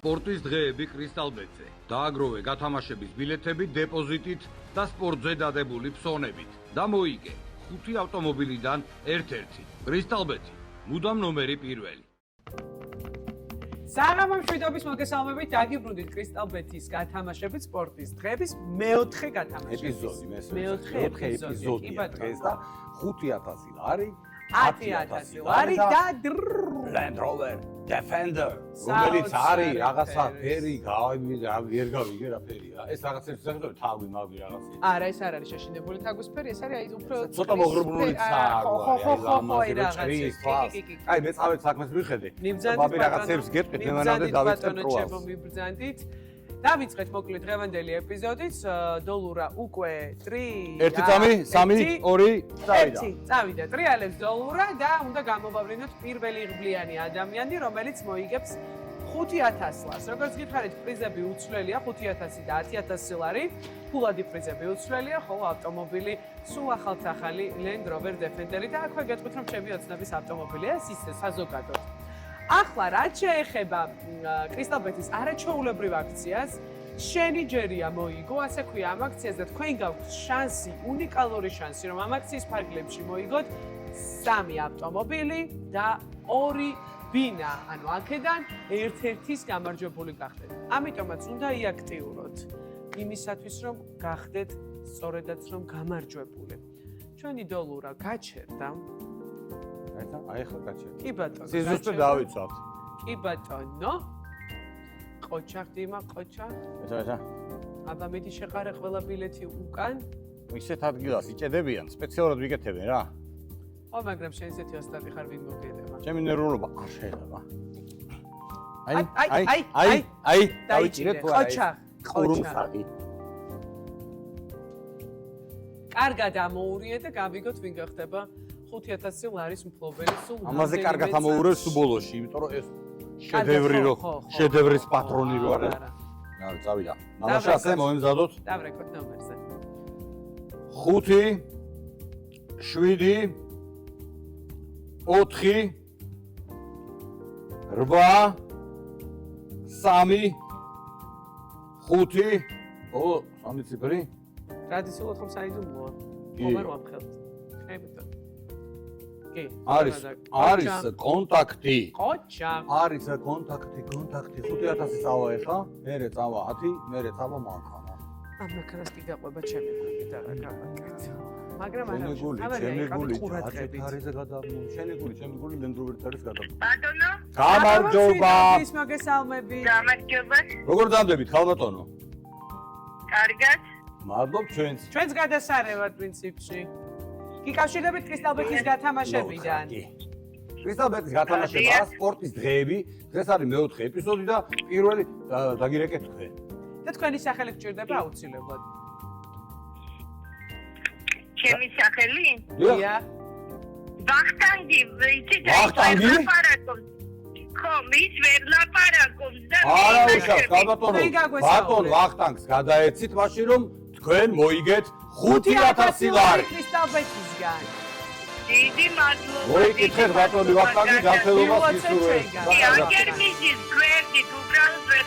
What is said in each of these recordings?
სპორტის დღეები კრისტალბეტზე. დააგროვე გათამაშების ბილეთები დეპოზიტით და სპორტზე დადებული ფსონებით და მოიგე 5 ავტომობილიდან ერთ-ერთი. კრისტალბეტი, მუდამ ნომერი პირველი. საღამო მშვიდობის მოგესალმებით, დაგიბრუნდით კრისტალბეტის გათამაშებით სპორტის დღეების მეოთხე გათამაშების ეპიზოდი, მეოთხე ეპიზოდი. დღეს და 5,000 ლარი, 10,000 ლარი და Land Rover Defender, რომელიც არის რაღაცა ფერი, ვერ გავიგე რა ფერია. ეს რაღაცებს ზოგადად თავი მაგი რაღაცა. არა, ეს არ არის შეშინებული თაგვის ფერი, ეს არის აი უფრო ცოტა მოღრუბლული აი მე წავედ საქმეს მიხედე. ბაბი რაღაცებს გეტყვით, მე მანამდე დავიწყებ პროას. მიბრძანდით. დავიწყეთ მოკლედ დღევანდელი ეპიზოდით. დოლურა უკვე 3 1 წამი, 3, 2 წავიდა. წავიდა. ტრიალებს დოლურა და უნდა გამოვავლინოთ პირველი ღბლიანი ადამიანი, რომელიც მოიგებს 5,000 ლარს. როგორც გითხარით, პრიზები უცვლელია 5,000 და 10,000 ლარი. ფულადი პრიზები უცვლელია, ხოლო ავტომობილი სულ ახალ-ახალი Land Rover Defender-ი და აქვე გეტყვით, რომ ჩემი ოცნების ავტომობილია, ეს ისე საზოგადოდ. ახლა რაც შეეხება კრისტალბეტის არაჩვეულებრივ აქციას, შენი ჯერია მოიგო, ასე ქვია ამ აქციას და თქვენ გაქვთ შანსი, უნიკალური შანსი, რომ ამ აქციის ფარგლებში მოიგოთ 3 ავტომობილი და 2 ბინა, ანუ აქედან ერთ-ერთის გამარჯვებული გახდეთ. ამიტომაც უნდა იაქტიუროთ იმისათვის, რომ გახდეთ სწორედაც რომ გამარჯვებული. ჩვენი დოლურა გაჩერდა. აი ახლა გაჩერდა. კი ბატონო. სიზუსტე დავიცვათ. კი ბატონო. ყოჩახ დიმა ყოჩახ. ესა. აბა მიდი შეყარე ყველა ბილეთი უკან. ისეთ ადგილას იჭედებიან, სპეციალურად ვიკეთებენ რა. ო, მაგრამ შენ ისეთი ოსტატი ხარ, ვინ მოგედება? ჩემი ნერვულობა არ შეიძლება. აი, დავიჭირეთ ყოჩახ. ყურუმსაღი. კარგად ამოურიე და გავიგოთ ვინ გახდება 5,000 ლარის მფლობელი სულ. ამაზე კარგად ამოურევ სულ ბოლოში, იმიტომ რომ ეს შედევრი რო, შედევრის პატრონი რო არის. რა, წავიდა. ნამაშასე მოემზადოთ. დავრეკოთ ნომერზე. 5 7 4 8 3 5 ო, 3 ციფრი? ტრადიციულად ხომ საიდუმლოა? კი. ხომ ვამხელთ? აი ბატონო. კი. არის კონტაქტი. ყოჩა. არის კონტაქტი 5,000 წავა ეხა, მერე წავა 10, მერე წავა მანქანა. ამ მანქანას კი გაყვება ჩემი გული და რა გავაკეთე. მაგრამ არა, ჩემი გული, არის გადამო. ჩემი გული Land Rover-ით არის გადამო. ბატონო, გამარჯობა. ის მოგესალმები. გამარჯობა. როგორ დამდებით, ხალბატონო? კარგად. მადლობ ჩვენს. ჩვენს გადასარევად პრინციპში. გიკავშირდებით კრისტალბეტის გათამაშებიდან. კრისტალბეტის გათამაშება, სპორტის დღეები. დღეს არის მეოთხე ეპიზოდი და პირველი დაგირეკეთ თქვენ. და თქვენი სახელი გჭირდება აუცილებლად. ჩემი სახელი? დია. ვახტანგი, იცი და ვახტანგი? ხო, მის ვერ ლაპარაკობს და არა უშავს, ხალბატონო. თქვენ გაგვესაუბრეთ. ბატონ ვახტანგს გადაეცით მაშინ რომ თქვენ მოიგეთ 5,000 ლარი. კრისტალბეტისგან. დიდი მადლობა. მოიკითხეთ ბატონი ვახტანგი, ჯანმრთელობას გისურვებთ. აგერ მიზის გვერდით უბრალოდ ვერ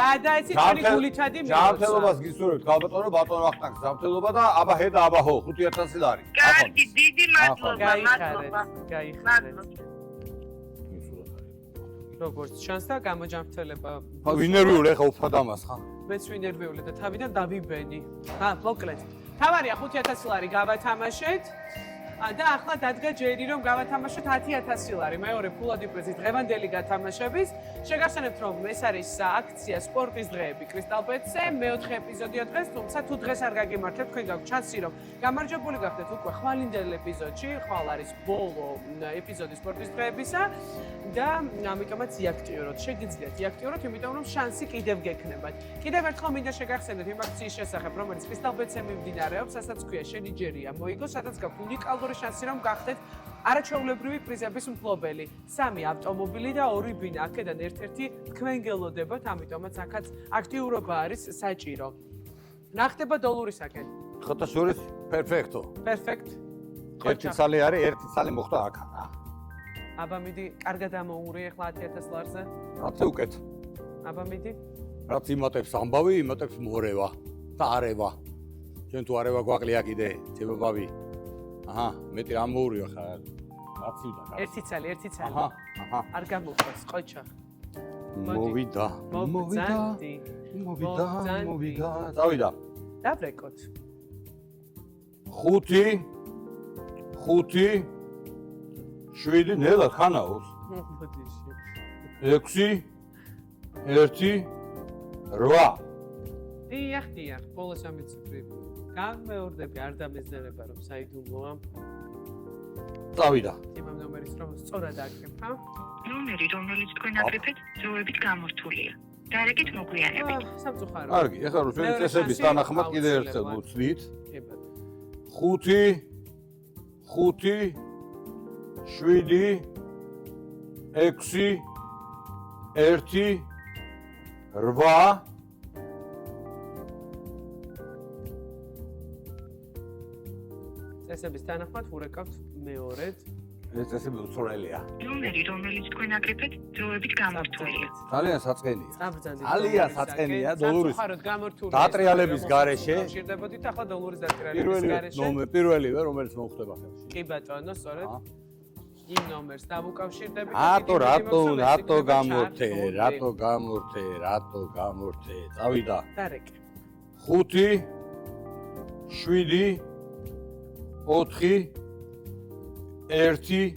გადაეცით თქვენი გულითადი მიოცვა. ჯანმრთელობას გისურვებთ, ხალბატონო, ბატონ ვახტანგს ჯანმრთელობა და აბა ჰე და აბა ჰო 5,000 ლარი. კარგი, დიდი მადლობა, გაიხარეთ, მადლობა. გაიხარეთ. როგორც ჩანს და გამოჯანმრთელება. ვინერვიული ხა უფრად ამას ხა? მეც ვინერვიული და თავიდან დავიბენი. მოკლედ. თავარია 5,000 ლარი გავათამაშეთ. და ახლა დადგა ჯერი რომ გავათამაშოთ 10,000 ლარი. მეორე ფულადი პრიზი დღევანდელი გათამაშების. შეგახსენებთ რომ ეს არის აქცია სპორტის დღეები კრისტალბეტზე. მეოთხე ეპიზოდია დღეს, თუმცა თუ დღეს არ გაგიმართებთ, თქვენ გაქვთ შანსი რომ გამარჯვებული გახდეთ უკვე ხვალინდელ ეპიზოდში. ხვალ არის ბოლო ეპიზოდი სპორტის დღეებისა და ამიტომაც იაქტიუროთ. შეგიძლიათ იაქტიუროთ, იმიტომ რომ შანსი კიდევ გექნებათ. კიდევ ერთხელ მინდა შეგახსენოთ იმ აქციის შესახებ, რომელიც კრისტალბეტზე მიმდინარეობს, რასაც ქვია შენი ჯერია მოიგო, სადაც გაქვთ უნიკალური შანსი რომ გახდეთ არაჩვეულებრივი პრიზების მფლობელი. 3 ავტომობილი და 2 ბინა. აქედან ერთ-ერთი თქვენ გელოდებათ, ამიტომაც აქაც აქტიურობა არის საჭირო. რა ხდება დოლურისაკენ? ხოთაშორის პერფექტო. პერფექტ. ერთი ცალი არის, ერთი ცალი მოხდა აქ. აბა მიდი, კარგად ამოურიე ახლა 10,000 ლარზე. რაც უკეთ. აბა მიდი. რაც იმატებს ამბავი, იმატებს მორევა და არევა. ჩვენ თუ არევა გვაყლია კიდე, ძებობავი. აჰა, მეტი ამ მოურია ხარ. რაცივდა. ერთი ცალი. აჰა. არ გამოყვეს, ყოჩა. მოვიდა. მოვძანდი. წავიდა. დავრეკოთ. 5 7 ნელა ხანაოს. ბოდიში. 6 1 8 დიახ, ბოლოს ამი ციფრი. გამეორდები არ დამეძნერება რომ საიდუმლოა. წავიდა. იმამ ნომერის რომ სწორად აკრებ, ხა? ნომერი, რომელიც თქვენ აკრიფეთ, დროებით გამორთულია. დარეკით მოგვიანებით. სამწუხარო. კარგი, ეხლა რომ ჩვენი წესების თანახმად კიდე ერთხელ მოვცდით. 5 7 6 1 8 წესების თანახმად ვურეკავთ მეორედ. ეს წესები უცვლელია. ნომერი, რომელიც თქვენ აკრიფეთ, დროებით გამორთულია. ძალიან საწყენია. საბრძანდი. ძალიან საწყენია დოლურის. სამწუხაროდ გამორთული. დატრიალების გარეშე. შევდებოდით ახლა დოლურის დატრიალების გარეშე. პირველივე რომელიც მოხდება ხელში. კი ბატონო, სწორედ. იმ ნომერს დავუკავშირდებით. რატო გამორთე. წავიდა. დარეკე. 5 7 4 1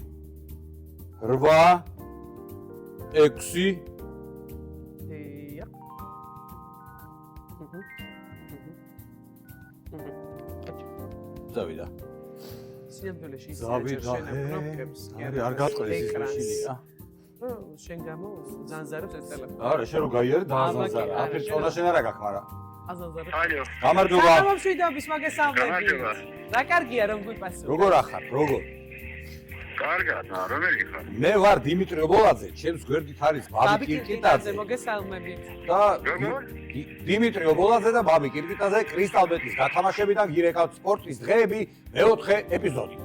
8 6 დიახ. წავიდა. სიამდვილეში ისე წავიდა. შენა პროფებს. არ გაწყდეს ის მაშინია. შენ გამოს ზანზარებს ეს ტელეფონი. არა, შენ რო გაიარე დააზანზარა. აფერ წონა შენ არა გაქვს, მაგრამ აზანზარებს. ალო. გამარჯობა. მშვიდობის მოგესალმებით. რა კარგია რომ გვიპასუხო. როგორ ახარ? როგორ? კარგად, რომელი ხარ? მე ვარ დიმიტრი ობოლაძე, ჩემს გვერდით არის ბაბი კირკიტაძე მოგესალმებით. და დიმიტრი ობოლაძე და ბაბი კირკიტაძე კრისტალბეტის გათამაშებიდან გირეკავთ სპორტის დღეები მეოთხე ეპიზოდი.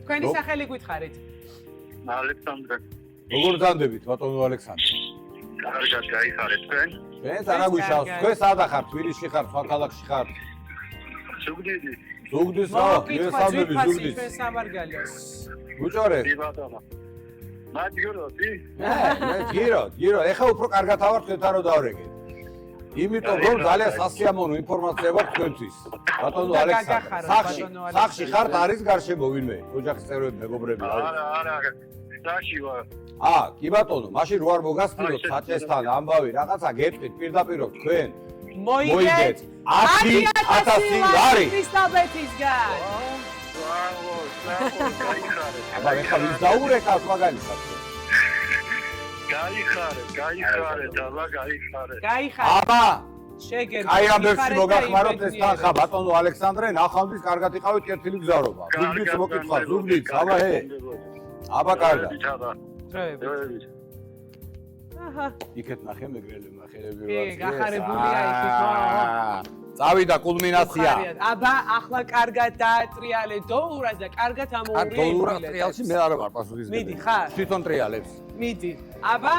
თქვენი სახელი გითხარით. ალექსანდრე. როგორ განდებით ბატონო ალექსანდრე? კარგად გაიხარეთ თქვენ? ჩვენს არა გვიშავს, თქვენ სადა ხართ? თბილისში ხართ, სხვა ქალაქში ხართ? სუგდიდი. ზუგდის რა, მესამები ზუგდის. ჩვენ სამარგალოს. უჭორე? დი ბატონო. მაგიოროდი? მე გირო, ეხა უფრო კარგად ავარ თქვენთან რომ დავრეკეთ. იმიტომ რომ ძალიან სასიამოვნო ინფორმაცია გვაქვს თქვენთვის. ბატონო ალექსანდრე, სახში ხართ არის გარშემო ვინმე? ოჯახის წევრები, მეგობრები არის? არა. სახში ვარ. კი ბატონო, მაშინ რო არ მოგასწროთ საჭესთან ამბავი, რაღაცა გეტყვით პირდაპირ თქვენ. მოიგეთ 10,000 ლარი. კრისტალბეტისგან. ბრავო, გაიხარეთ. აბა ეხლა ვის დაურეკავს მაგალითად? გაიხარეთ, აბა გაიხარეთ. გაიხარეთ. აბა, შეგერდით. აი ამბებში მოგახმაროთ ეს თანხა ბატონო ალექსანდრე, ნახავდის კარგად იყავით კეთილი გზავრობა. ზუგდიც მოკითხა, ზუგდიც, აბა აბა კარგად. დროებით. აჰა. იქეთ ნახე მეგრელი მახელები კი, გახარებულია იქით. წავიდა კულმინაცია. აბა, ახლა კარგად დაატრიალე დოლურას და კარგად ამოურია. დოლურას ტრიალში მე არა ვარ პასუხისმგებელი. მიდი, ხარ? თვითონ ტრიალებს. მიდი. აბა,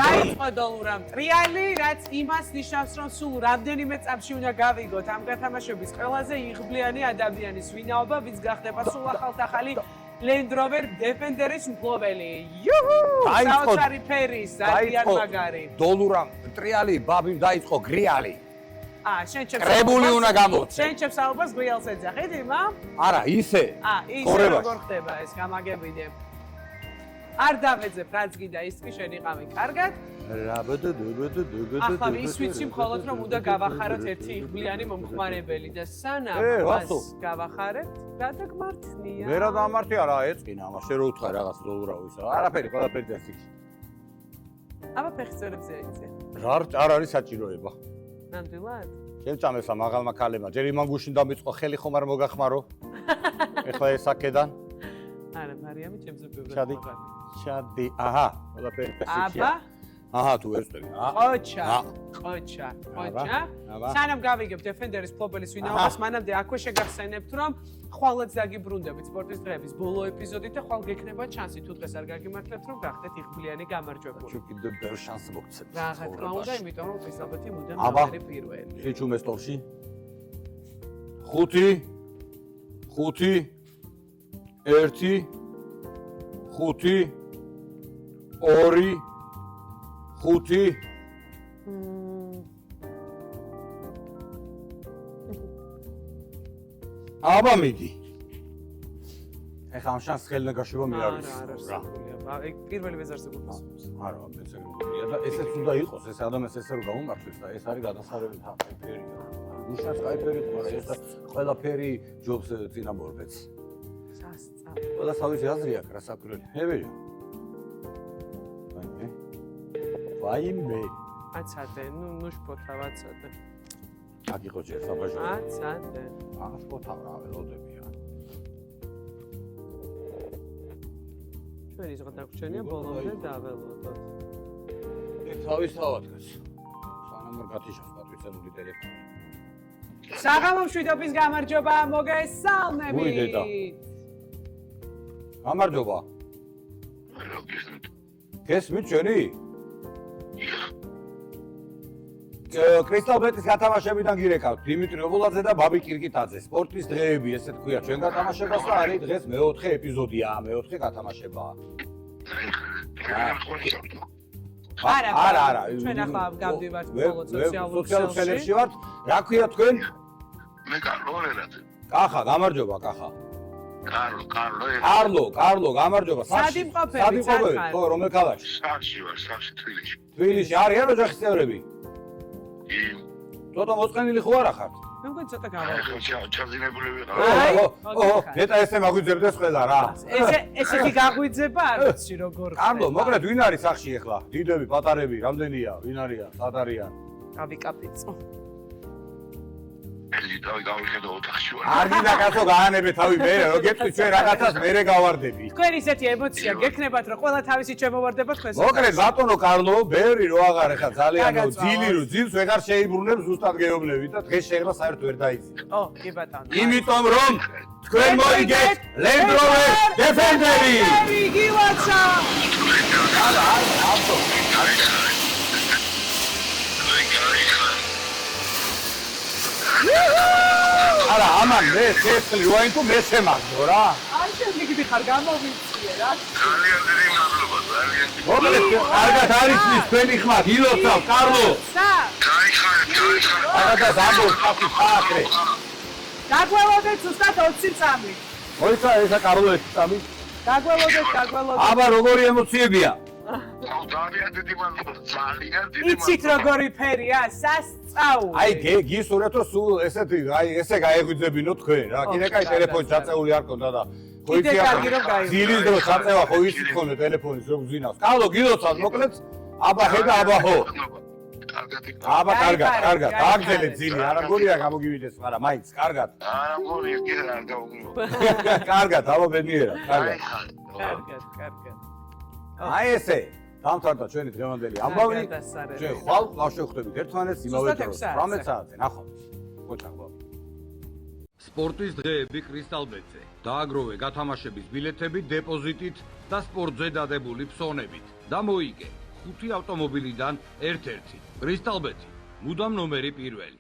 დაიწყო დოლურამ ტრიალი, რაც იმას ნიშნავს, რომ სულ რამდენიმე წამში უნდა გავიგოთ ამ გათამაშების ყველაზე იღბლიანი ადამიანის ვინაობა, ვინც გახდება სულ ახალ-ახალი Land Rover Defender-ის მფლობელი. იუჰუ! საოცარი ფერის, ძალიან მაგარი. დოლურამ ტრიალი, ბაბიმ დაიწყო გრიალი. შენ ჩემს კრებული უნდა გამოვცე. შენ ჩემს ალბას გრიალს ეძახით, იმამ? არა, ისე. ისე როგორ ხდება ეს გამაგებინე. არ დავეძებ, რაც გინდა, ის კი შენიყავი კარგად. ახლა ის ვიცი მხოლოდ რომ უნდა გავახაროთ ერთი იღბლიანი მომხმარებელი და სანამ მას გავახარებთ, რა დაგმართნია? მე რა დამართი არა, ეწყინა, ამას შე რო უთხარ რაღაც დოლურავისა. არაფერი, ყველაფერი დასიქში. აბა ფეხწერებზე აიწე. არ არის საჭიროება. ნამდვილად? შემჭამესა მაღალმა ქალებმა, ჯერ იმან გუშინ დამიწყო ხელი ხომ არ მოგახმარო? ეხლა ეს აქედან. არა, მარიამი ჩემზე ბევრად ჩადი. აჰა, ყველაფერი დასიქშია. აბა აჰა, თუ ერწები. ყოჩა. აა. ყოჩა. აბა, ყოჩა. აბა. სანამ გავიგებ დეფენდერის ფლობელის ვინაობას, მანამდე აქვე შეგახსენებთ, რომ ხვალაც დაგიბრუნდებით სპორტის დღეების ბოლო ეპიზოდით და ხვალ გექნება ჩანსი თუ დღეს არ გაგიმართლებთ, რომ გახდეთ იღბლიანი გამარჯვებული. ჩვენ კიდევ ბევრ შანსს მოგცემთ. რა თქმა უნდა, იმიტომ რომ ფესალბეთი მუდამ აბა. ნომერი პირველი. შეჩუმე სტოლში. 5 5 1 5 2 5 აბა მიდი. ეხლა ამ შანსს ხელნა გაშვება მე არ ვიცი. რა. ეგ პირველი ვეზარსებული პასუხი. არა, მეცერულია და ესეც უნდა იყოს, ეს ადამიანს ესე რომ გამომართვეს და ეს არის გადასარევი ფერი. უშავს კაიფერი ხო, ეს ყველაფერი ჯობს წინამორბედს. სასწა. ყველა თავისი აზრი აქვს რა საკვირველი. მევია. ვაიმე. აცადე, ნუ შფოთა ვაცადე. აგიყო ჯერ საბაჟო. აცადე. შფოთა რა ველოდებია. ჩვენი ზღვა დაგვრჩენია ბოლომდე დაველოდოთ. თავისთავად გას. სანამ არ გათიშოს პატრიცელული ტელეფონი. საღამო მშვიდობის გამარჯობა მოგესალმებით. ვუი, დედა. გამარჯობა. გესმით ჩვენი? კრისტალბეტის გათამაშებიდან გირეკავთ დიმიტრი ობოლაძე და ბაბი კირკიტაძე. სპორტის დღეები, ესე თქვია, ჩვენ გათამაშებას და არის დღეს მეოთხე ეპიზოდია, მეოთხე გათამაშება. არა. ჩვენ ახლა გავდივართ ბოლო სოციალურ სოციალურ ქსელებში ვართ. რა ქვია თქვენ? მე კარლორელად. კახა, გამარჯობა, კახა. კარლო. კარლო, გამარჯობა. სად იმყოფებით, სად ხარ? ხო, რომელ ქალაქში? სახში ვარ, სახში თბილისში. თბილისში არიან ოჯახის წევრები? იმ ცოტა მოწყენილი ხო არა ხართ? მე მგონი ცოტა გავარჯვა. ახლა ჩაძინებული ვიყავ. აი, ნეტა ესე მაგვიძებდეს ყველა რა. ესეთი გაგვიძება არ ვიცი როგორ ხდება. კარლო, მოკლედ ვინ არის სახში ახლა? დიდები, პატარები, რამდენია? ვინ არიან? სად არიან? გავიკაპიცო. ეს თავი გავიხედო ოთახში ვარ. არ გინდა კაცო გაანებე თავი მე, რო გეტყვი ჩვენ რაღაცას მერე გავარდები. თქვენ ისეთი ემოცია გექნებათ, რომ ყველა თავისი ჩემოვარდება თქვენს. მოკლედ ბატონო კარლო, ბევრი რო აღარ ახლა ძალიან გაგაცვალა. ძილი რო ძილს ვეღარ შეიბრუნებს ზუსტად გეუბნებით და დღეს შეიძლება საერთოდ ვერ დაიძინო. ო, კი ბატონო. იმიტომ რომ თქვენ მოიგეთ Land Rover Defender-ი. გილაცა. არა, ავტო. არა, ამან მე შეეცლი ვაინკო მე შემაგდო რა. აი შემდეგი ხარ გამოვიწიე რა. ძალიან დიდი მადლობა, ძალიან დიდი. მოკლედ კარგად არის ის თქვენი ხმა, გილოცავ, კარლო. სა. გაიხარე. რაღაცა დაგოს ხაფი ხახრე. დაგველოდეთ ზუსტად 20 წამი. მოიცა ესა კარლო ეს წამი. დაგველოდეთ. აბა როგორი ემოციებია? ძალიან დიდი მადლობა, ძალიან დიდი მადლობა. იცით როგორი ფერია? სასწაული. აი გისურვებთ რომ სულ ესეთი აი ესე გაეღვიძებინო თქვენ რა. კიდე კაი ტელეფონი ჩაწეული არ კონდა და კიდე კარგი რომ გაიგო. ძილის დრო ჩაწევა ხო იცით ხოლმე ტელეფონის რომ გძინავს. კარლო გილოცავ მოკლედ აბა ხედა აბა ხო. აბა კარგად. დააგდელეთ ძილი, არა მგონია გამოგივიდეს, მაგრამ მაინც კარგად. არა მგონია კი არ დაუგმო. კარგად, აბა ბედნიერად, კარგად. კარგად. აი ესე დამთავრდა ჩვენი დღევანდელი ამბავი. გადასარევი. ჩვენ ხვალ შევხვდებით ერთმანეთს იმავე ზუსტად დროს 6 18 საათზე ნახვამდის. მოჭაღვა. სპორტის დღეები კრისტალბეტზე. დააგროვე გათამაშების ბილეთები დეპოზიტით და სპორტზე დადებული ფსონებით და მოიგე 5 ავტომობილიდან ერთ-ერთი. კრისტალბეტი, მუდამ ნომერი პირველი.